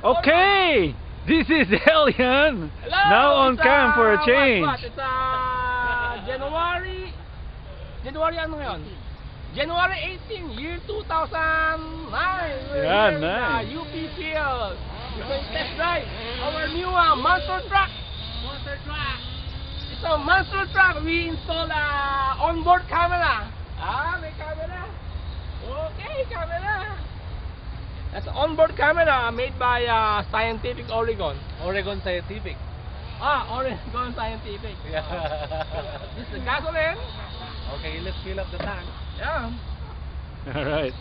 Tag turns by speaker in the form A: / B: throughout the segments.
A: Okay, this is Elian.
B: Hello,
A: Now on
B: it's,
A: cam for a change.
B: What? It's January ano ngayon? January 18, year 2009. We're
A: Yeah,
B: here
A: nice.
B: in UP Field. We're going to test drive our new monster truck. Monster truck. It's a monster truck. We installed onboard camera. May camera. Okay, camera. That's an onboard camera made by Scientific Oregon.
C: Oregon Scientific.
B: Oregon Scientific.
C: Yeah.
B: This is the gasoline.
C: Okay, let's fill up the tank.
B: Yeah.
A: All right.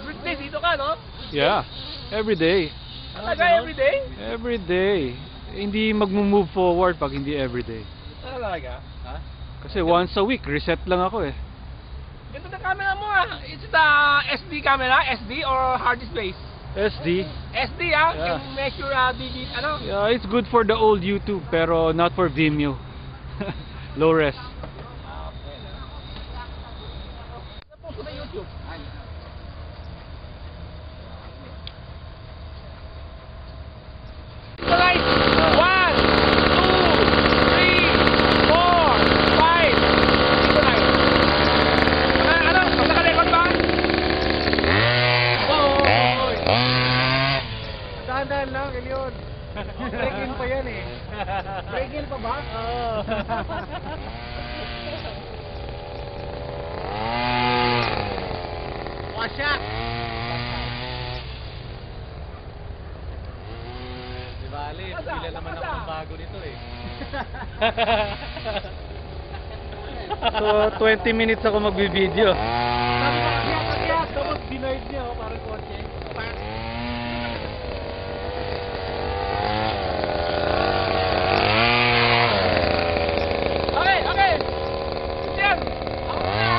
B: Weekday dito ka, no?
A: Yeah, every day.
B: Talaga every day?
A: Every day. Hindi magmo-move forward pag hindi every day.
B: Talaga?
C: Ha?
A: Kasi once a week, reset lang ako eh.
B: Ganda na camera mo It's the SD camera, SD or hard disk base?
A: SD.
B: SD
A: Yeah.
B: Can measure digit, ano?
A: Yeah, it's good for the old YouTube pero not for Vimeo. Low res.
B: Ano po sa YouTube? Guys, 1, 2, 3, 4, 5. Dito lang. Ano? Naka-record ba? Oy!
C: Dahan-dahan lang, Elion. Break-in pa yan eh.
B: Break-in pa ba?
C: Oo.
B: Washa!
C: Di bali, pila naman ako ng bago nito eh.
A: So 20 minutes ako magbibideo.
C: Sabi ko akyat, tapos denied niya oh, parang kotse.
B: Okay! Diyan! Ako na!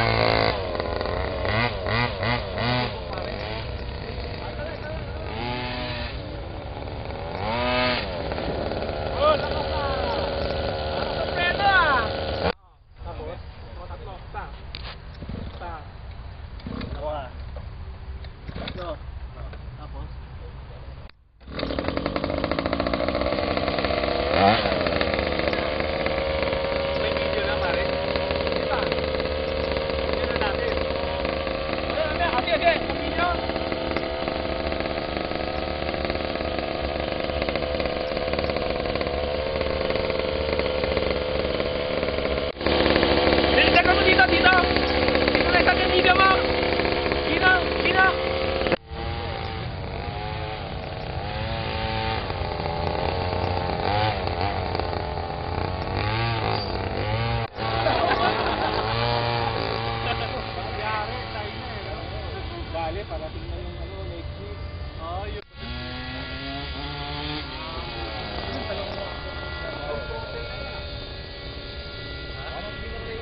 B: Oh, lakas na! Lakas ang preno Tapos? Tatlo. Basta.
C: Dalawa. Tatlo. Tapos? May video na pare.
B: Isa.
C: Video na natin.
B: Ate. Video. Bilisan mo dito. Dito na isang yung video mo. Dito.
C: Bale, parating na